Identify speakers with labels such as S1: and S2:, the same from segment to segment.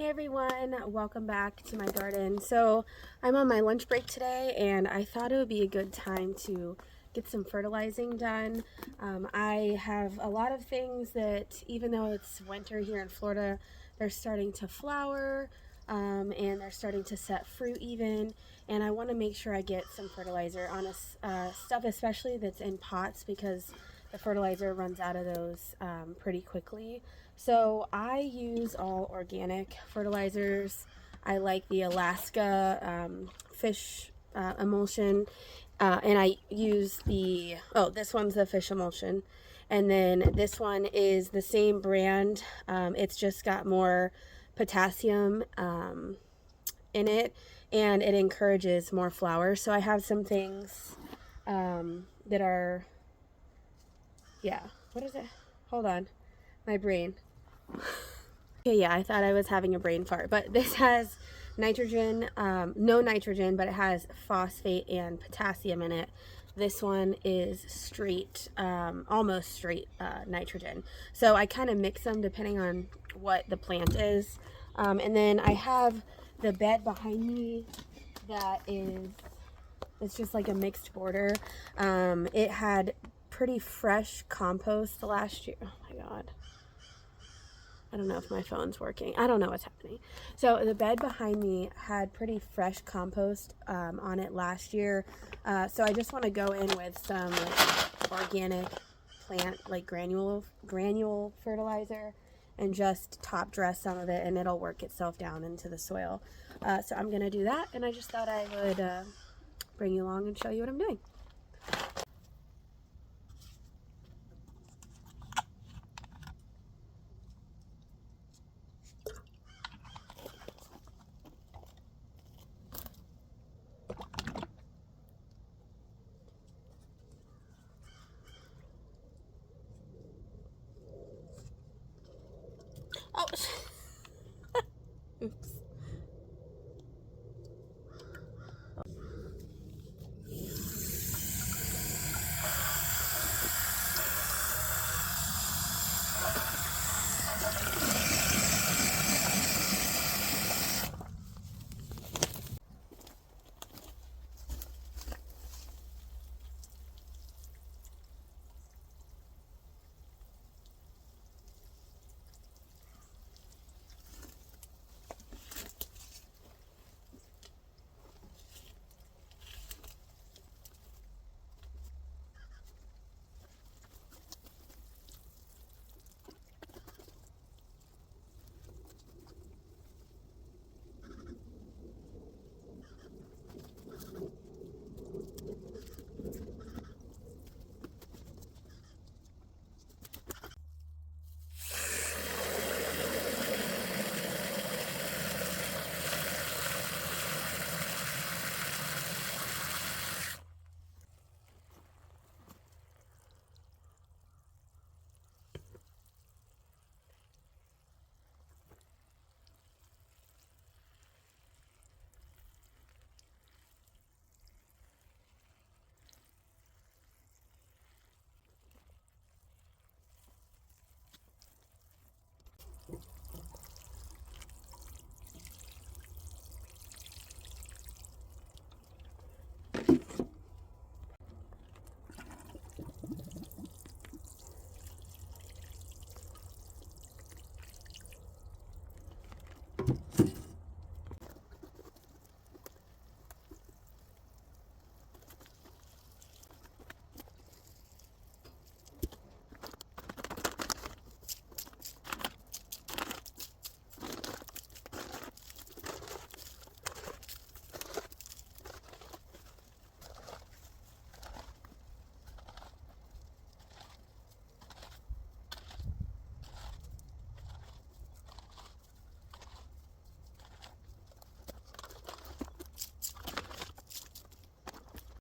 S1: Hey everyone, welcome back to my garden. So I'm on my lunch break today and I thought it would be a good time to get some fertilizing done. I have a lot of things that, even though it's winter here in Florida, they're starting to flower and they're starting to set fruit even, and I want to make sure I get some fertilizer on stuff especially that's in pots, because the fertilizer runs out of those pretty quickly. So I use all organic fertilizers. I like the Alaska fish emulsion, and I use this one's the fish emulsion, and then this one is the same brand. It's just got more potassium in it, and it encourages more flowers. So I have some things that are, yeah, what is it? Hold on, my brain. Okay, yeah, I thought I was having a brain fart, but this has nitrogen, no nitrogen, but it has phosphate and potassium in it. This one is straight, almost straight nitrogen. So I kind of mix them depending on what the plant is. And then I have the bed behind me that it's just like a mixed border. It had pretty fresh compost last year. Oh my God. I don't know if my phone's working. I don't know what's happening. So the bed behind me had pretty fresh compost on it last year. So I just want to go in with some organic plant, like granule fertilizer, and just top dress some of it, and it'll work itself down into the soil. So I'm going to do that, and I just thought I would bring you along and show you what I'm doing. Oh, oops.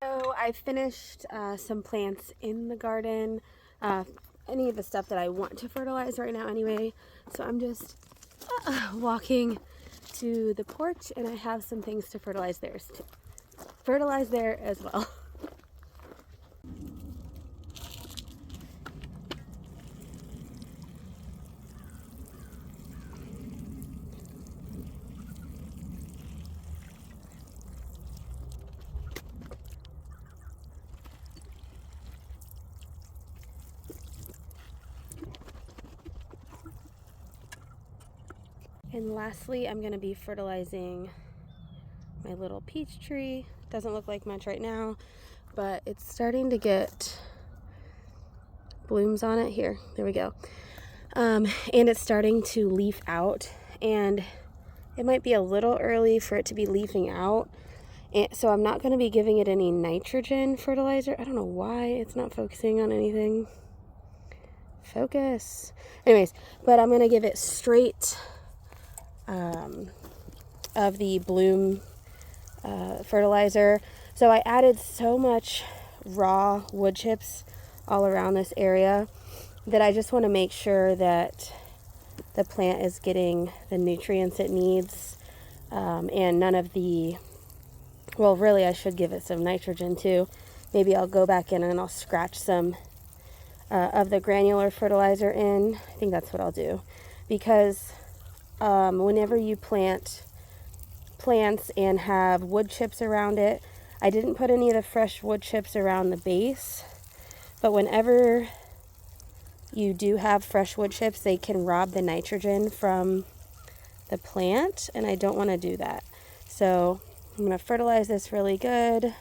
S1: So I finished some plants in the garden, any of the stuff that I want to fertilize right now anyway. So I'm just walking to the porch, and I have some things to fertilize there as well. And lastly, I'm going to be fertilizing my little peach tree. Doesn't look like much right now, but it's starting to get blooms on it. Here, there we go. And it's starting to leaf out, and it might be a little early for it to be leafing out. And so I'm not going to be giving it any nitrogen fertilizer. I don't know why it's not focusing on anything. Focus. Anyways, but I'm going to give it straight of the bloom fertilizer. So I added so much raw wood chips all around this area that I just want to make sure that the plant is getting the nutrients it needs, and none of the, well, really I should give it some nitrogen too. Maybe I'll go back in and I'll scratch some of the granular fertilizer in. I think that's what I'll do, because whenever you plant plants and have wood chips around it, I didn't put any of the fresh wood chips around the base, but whenever you do have fresh wood chips, they can rob the nitrogen from the plant, and I don't want to do that. So I'm going to fertilize this really good,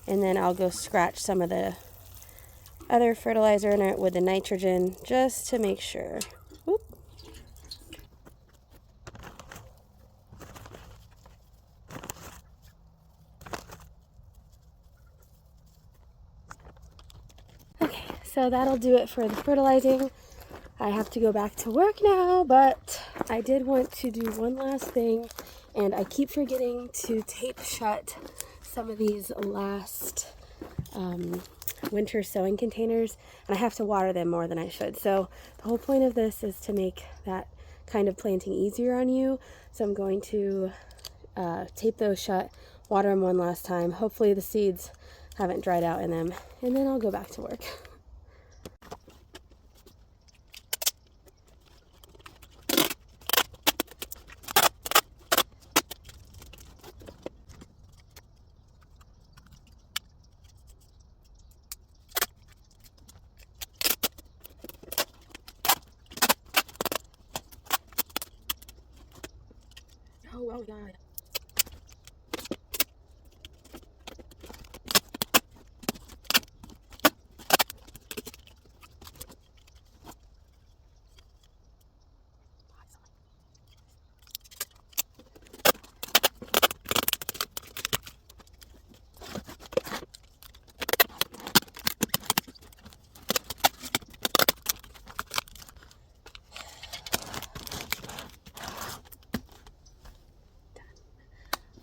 S1: and then I'll go scratch some of the other fertilizer in it with the nitrogen just to make sure. Oop. Okay, so that'll do it for the fertilizing. I have to go back to work now, but I did want to do one last thing, and I keep forgetting to tape shut some of these last winter sowing containers, and I have to water them more than I should. So the whole point of this is to make that kind of planting easier on you. So I'm going to tape those shut, water them one last time. Hopefully the seeds haven't dried out in them, and then I'll go back to work. Oh God.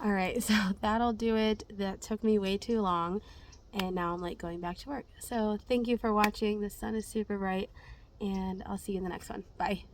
S1: All right, so that'll do it. That took me way too long, and now I'm like going back to work. So thank you for watching. The sun is super bright, and I'll see you in the next one. Bye.